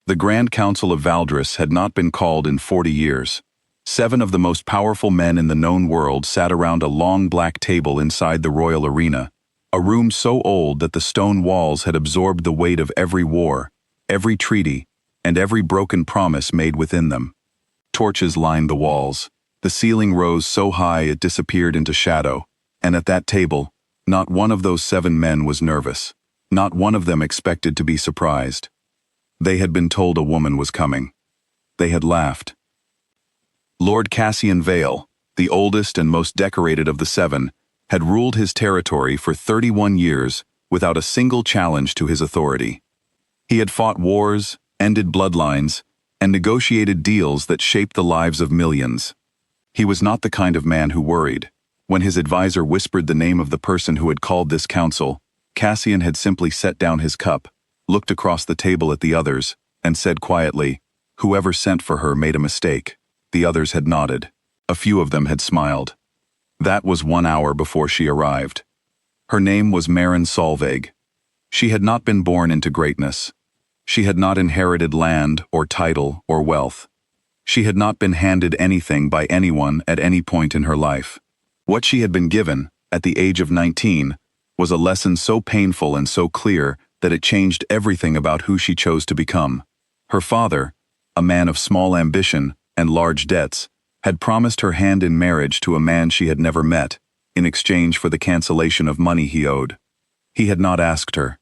The Grand Council of Valdris had not been called in 40 years. 7 of the most powerful men in the known world sat around a long black table inside the royal arena, a room so old that the stone walls had absorbed the weight of every war, every treaty, and every broken promise made within them. Torches lined the walls. The ceiling rose so high it disappeared into shadow, and at that table, not one of those 7 men was nervous. Not one of them expected to be surprised. They had been told a woman was coming. They had laughed. Lord Cassian Vale, the oldest and most decorated of the 7, had ruled his territory for 31 years without a single challenge to his authority. He had fought wars, ended bloodlines, and negotiated deals that shaped the lives of millions. He was not the kind of man who worried. When his advisor whispered the name of the person who had called this council, Cassian had simply set down his cup, looked across the table at the others, and said quietly, "Whoever sent for her made a mistake." The others had nodded. A few of them had smiled. That was 1 hour before she arrived. Her name was Maren Solveig. She had not been born into greatness. She had not inherited land or title or wealth. She had not been handed anything by anyone at any point in her life. What she had been given, at the age of 19, was a lesson so painful and so clear that it changed everything about who she chose to become. Her father, a man of small ambition and large debts, had promised her hand in marriage to a man she had never met, in exchange for the cancellation of money he owed. He had not asked her.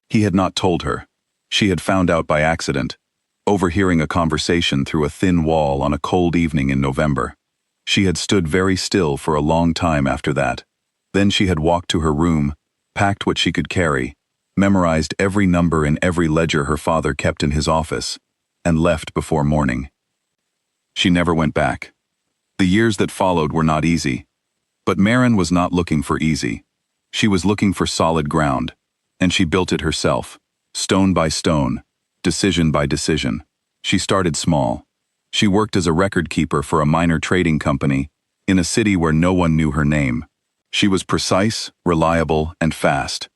He had not told her. She had found out by accident, overhearing a conversation through a thin wall on a cold evening in November. She had stood very still for a long time after that. Then she had walked to her room, packed what she could carry, memorized every number in every ledger her father kept in his office, and left before morning. She never went back. The years that followed were not easy. But Maren was not looking for easy. She was looking for solid ground, and she built it herself, stone by stone, decision by decision. She started small. She worked as a record keeper for a minor trading company in a city where no one knew her name. She was precise, reliable, and fast.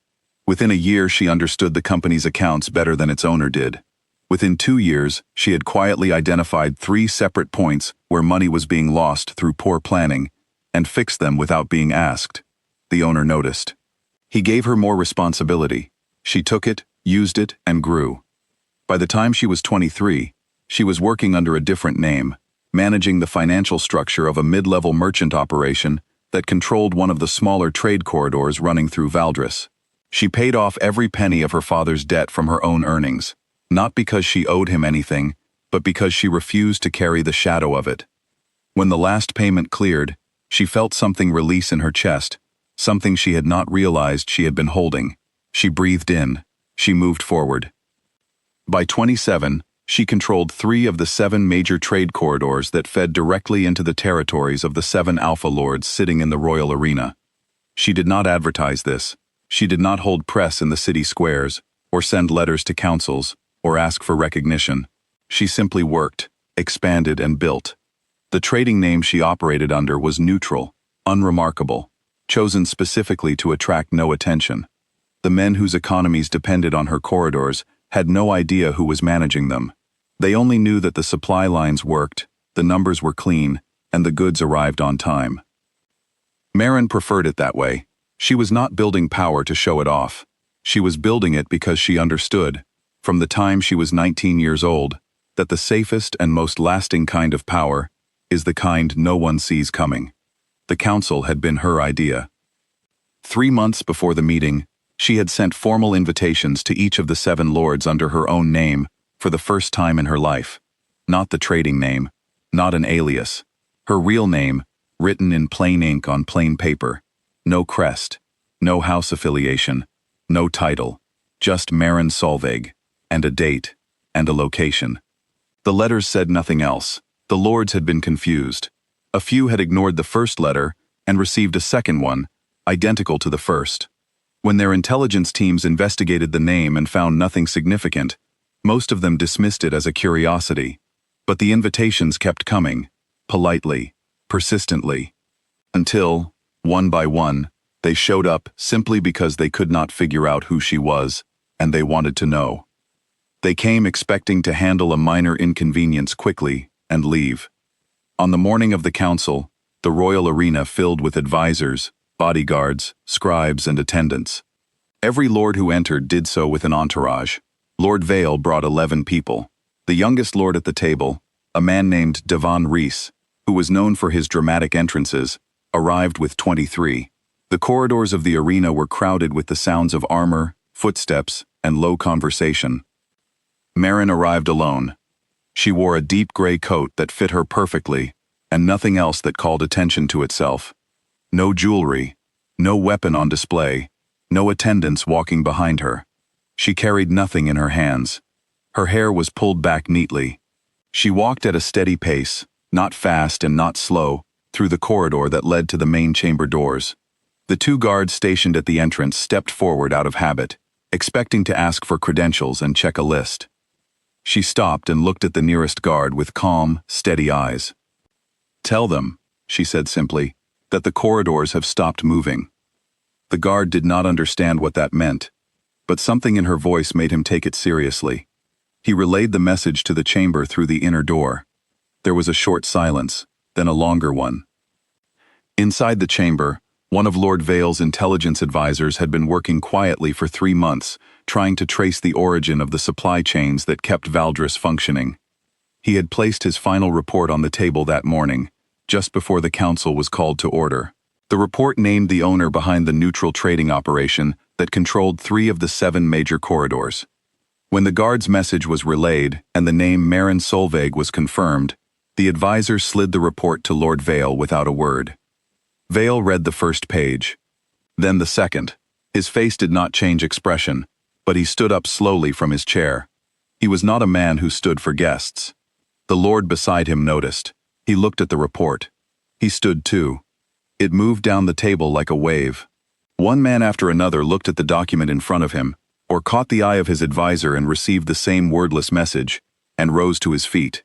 Within a year, she understood the company's accounts better than its owner did. Within 2 years, she had quietly identified 3 separate points where money was being lost through poor planning and fixed them without being asked. The owner noticed. He gave her more responsibility. She took it, used it, and grew. By the time she was 23, she was working under a different name, managing the financial structure of a mid-level merchant operation that controlled one of the smaller trade corridors running through Valdris. She paid off every penny of her father's debt from her own earnings, not because she owed him anything, but because she refused to carry the shadow of it. When the last payment cleared, she felt something release in her chest, something she had not realized she had been holding. She breathed in. She moved forward. By 27, she controlled 3 of the 7 major trade corridors that fed directly into the territories of the 7 Alpha Lords sitting in the royal arena. She did not advertise this. She did not hold press in the city squares, or send letters to councils, or ask for recognition. She simply worked, expanded, and built. The trading name she operated under was neutral, unremarkable, chosen specifically to attract no attention. The men whose economies depended on her corridors had no idea who was managing them. They only knew that the supply lines worked, the numbers were clean, and the goods arrived on time. Maren preferred it that way. She was not building power to show it off. She was building it because she understood, from the time she was 19 years old, that the safest and most lasting kind of power is the kind no one sees coming. The council had been her idea. 3 months before the meeting, she had sent formal invitations to each of the 7 lords under her own name for the first time in her life. Not the trading name, not an alias. Her real name, written in plain ink on plain paper. No crest, no house affiliation, no title, just Maren Solveig, and a date, and a location. The letters said nothing else. The lords had been confused. A few had ignored the first letter and received a second one, identical to the first. When their intelligence teams investigated the name and found nothing significant, most of them dismissed it as a curiosity. But the invitations kept coming, politely, persistently, until, one by one, they showed up simply because they could not figure out who she was, and they wanted to know. They came expecting to handle a minor inconvenience quickly and leave. On the morning of the council, the royal arena filled with advisors, bodyguards, scribes, and attendants. Every lord who entered did so with an entourage. Lord Vale brought 11 people. The youngest lord at the table, a man named Devon Reese, who was known for his dramatic entrances, arrived with 23. The corridors of the arena were crowded with the sounds of armor, footsteps, and low conversation. Meryn arrived alone. She wore a deep gray coat that fit her perfectly, and nothing else that called attention to itself. No jewelry, no weapon on display, no attendants walking behind her. She carried nothing in her hands. Her hair was pulled back neatly. She walked at a steady pace, not fast and not slow, through the corridor that led to the main chamber doors. The 2 guards stationed at the entrance stepped forward out of habit, expecting to ask for credentials and check a list. She stopped and looked at the nearest guard with calm, steady eyes. "Tell them," she said simply, "that the corridors have stopped moving." The guard did not understand what that meant, but something in her voice made him take it seriously. He relayed the message to the chamber through the inner door. There was a short silence, then a longer one. Inside the chamber, one of Lord Vale's intelligence advisors had been working quietly for 3 months, trying to trace the origin of the supply chains that kept Valdris functioning. He had placed his final report on the table that morning, just before the council was called to order. The report named the owner behind the neutral trading operation that controlled 3 of the 7 major corridors. When the guard's message was relayed and the name Meryn Solveig was confirmed, the advisor slid the report to Lord Vale without a word. Vale read the first page, then the second. His face did not change expression, but he stood up slowly from his chair. He was not a man who stood for guests. The lord beside him noticed. He looked at the report. He stood too. It moved down the table like a wave. One man after another looked at the document in front of him, or caught the eye of his advisor and received the same wordless message, and rose to his feet.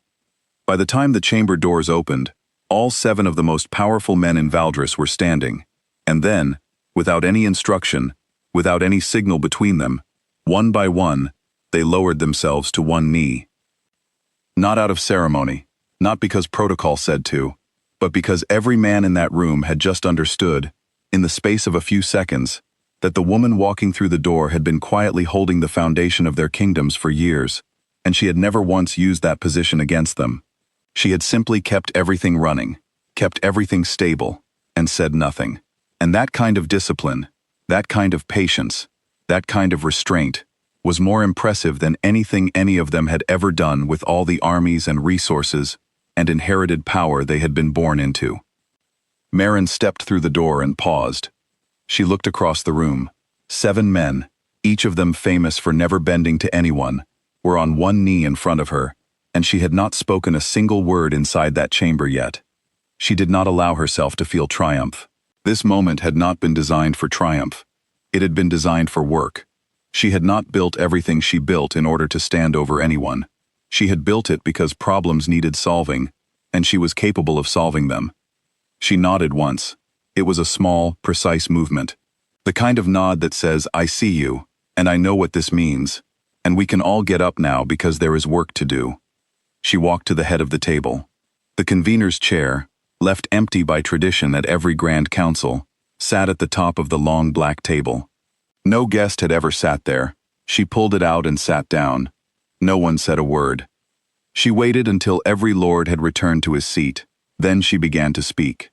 By the time the chamber doors opened, all 7 of the most powerful men in Valdris were standing, and then, without any instruction, without any signal between them, one by one, they lowered themselves to one knee. Not out of ceremony, not because protocol said to, but because every man in that room had just understood, in the space of a few seconds, that the woman walking through the door had been quietly holding the foundation of their kingdoms for years, and she had never once used that position against them. She had simply kept everything running, kept everything stable, and said nothing. And that kind of discipline, that kind of patience, that kind of restraint, was more impressive than anything any of them had ever done with all the armies and resources and inherited power they had been born into. Meryn stepped through the door and paused. She looked across the room. 7 men, each of them famous for never bending to anyone, were on one knee in front of her, and she had not spoken a single word inside that chamber yet. She did not allow herself to feel triumph. This moment had not been designed for triumph. It had been designed for work. She had not built everything she built in order to stand over anyone. She had built it because problems needed solving, and she was capable of solving them. She nodded once. It was a small, precise movement. The kind of nod that says, "I see you, and I know what this means, and we can all get up now because there is work to do." She walked to the head of the table. The convener's chair, left empty by tradition at every grand council, sat at the top of the long black table. No guest had ever sat there. She pulled it out and sat down. No one said a word. She waited until every lord had returned to his seat. Then she began to speak.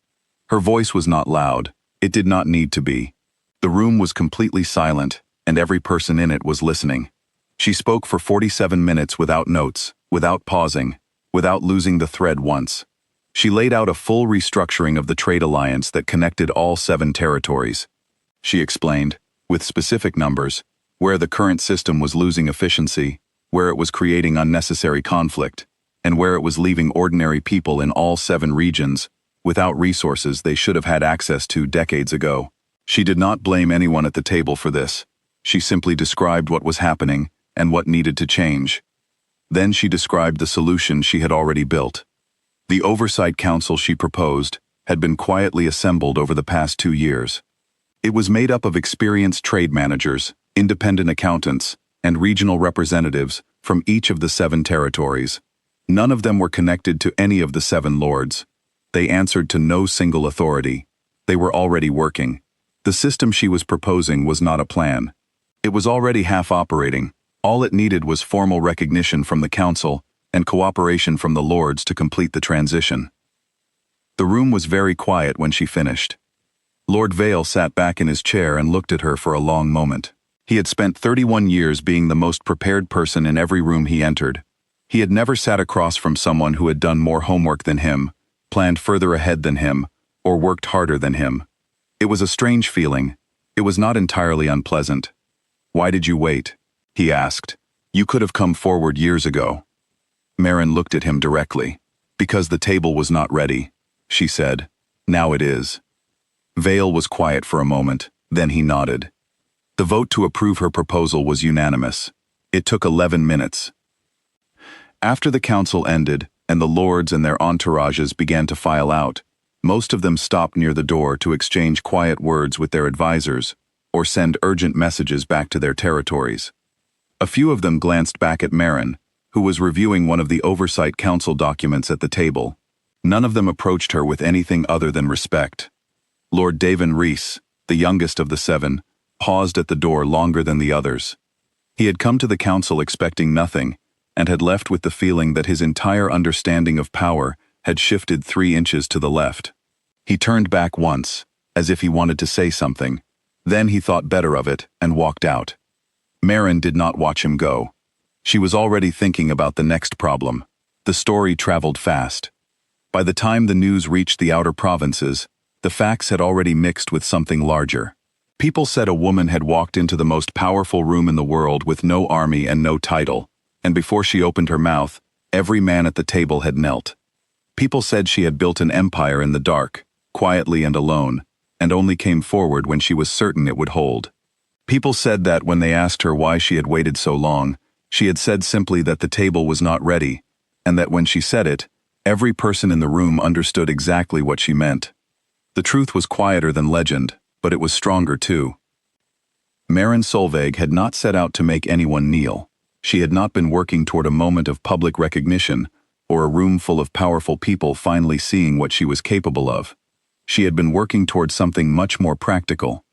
Her voice was not loud. It did not need to be. The room was completely silent, and every person in it was listening. She spoke for 47 minutes without notes, without pausing, without losing the thread once. She laid out a full restructuring of the trade alliance that connected all 7 territories. She explained, with specific numbers, where the current system was losing efficiency, where it was creating unnecessary conflict, and where it was leaving ordinary people in all 7 regions without resources they should have had access to decades ago. She did not blame anyone at the table for this. She simply described what was happening and what needed to change. Then she described the solution she had already built. The Oversight Council she proposed had been quietly assembled over the past 2 years. It was made up of experienced trade managers, independent accountants, and regional representatives from each of the 7 territories. None of them were connected to any of the 7 lords. They answered to no single authority. They were already working. The system she was proposing was not a plan. It was already half operating. All it needed was formal recognition from the council and cooperation from the lords to complete the transition. The room was very quiet when she finished. Lord Vale sat back in his chair and looked at her for a long moment. He had spent 31 years being the most prepared person in every room he entered. He had never sat across from someone who had done more homework than him, planned further ahead than him, or worked harder than him. It was a strange feeling. It was not entirely unpleasant. "Why did you wait?" he asked. "You could have come forward years ago." Maren looked at him directly. "Because the table was not ready," she said. "Now it is." Vale was quiet for a moment, then he nodded. The vote to approve her proposal was unanimous. It took 11 minutes. After the council ended, and the lords and their entourages began to file out, most of them stopped near the door to exchange quiet words with their advisors, or send urgent messages back to their territories. A few of them glanced back at Maren, who was reviewing one of the Oversight Council documents at the table. None of them approached her with anything other than respect. Lord Davin Rhys, the youngest of the 7, paused at the door longer than the others. He had come to the council expecting nothing, and had left with the feeling that his entire understanding of power had shifted 3 inches to the left. He turned back once, as if he wanted to say something. Then he thought better of it and walked out. Maren did not watch him go. She was already thinking about the next problem. The story traveled fast. By the time the news reached the outer provinces, the facts had already mixed with something larger. People said a woman had walked into the most powerful room in the world with no army and no title, and before she opened her mouth, every man at the table had knelt. People said she had built an empire in the dark, quietly and alone, and only came forward when she was certain it would hold. People said that when they asked her why she had waited so long, she had said simply that the table was not ready, and that when she said it, every person in the room understood exactly what she meant. The truth was quieter than legend, but it was stronger too. Maren Solveig had not set out to make anyone kneel. She had not been working toward a moment of public recognition, or a room full of powerful people finally seeing what she was capable of. She had been working toward something much more practical.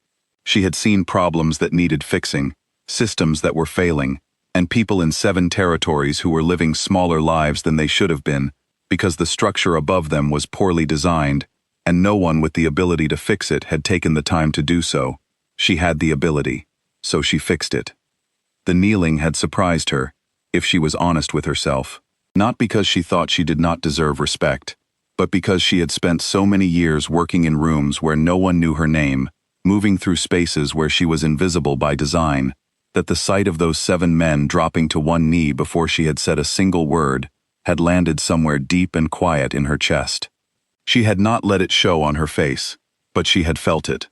She had seen problems that needed fixing, systems that were failing, and people in 7 territories who were living smaller lives than they should have been, because the structure above them was poorly designed, and no one with the ability to fix it had taken the time to do so. She had the ability, so she fixed it. The kneeling had surprised her, if she was honest with herself, not because she thought she did not deserve respect, but because she had spent so many years working in rooms where no one knew her name, moving through spaces where she was invisible by design, that the sight of those 7 men dropping to one knee before she had said a single word had landed somewhere deep and quiet in her chest. She had not let it show on her face, but she had felt it.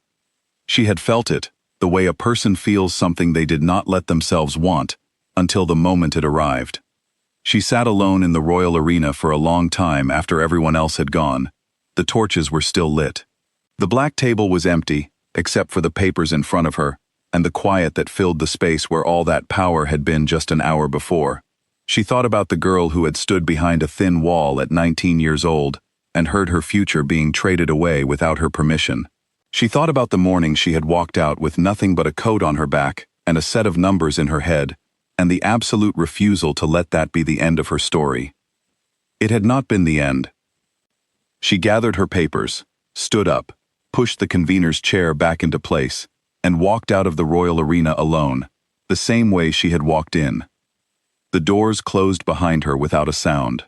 She had felt it, the way a person feels something they did not let themselves want, until the moment it arrived. She sat alone in the royal arena for a long time after everyone else had gone. The torches were still lit. The black table was empty, except for the papers in front of her, and the quiet that filled the space where all that power had been just an hour before. She thought about the girl who had stood behind a thin wall at 19 years old, and heard her future being traded away without her permission. She thought about the morning she had walked out with nothing but a coat on her back and a set of numbers in her head, and the absolute refusal to let that be the end of her story. It had not been the end. She gathered her papers, stood up, pushed the convener's chair back into place, and walked out of the royal arena alone, the same way she had walked in. The doors closed behind her without a sound.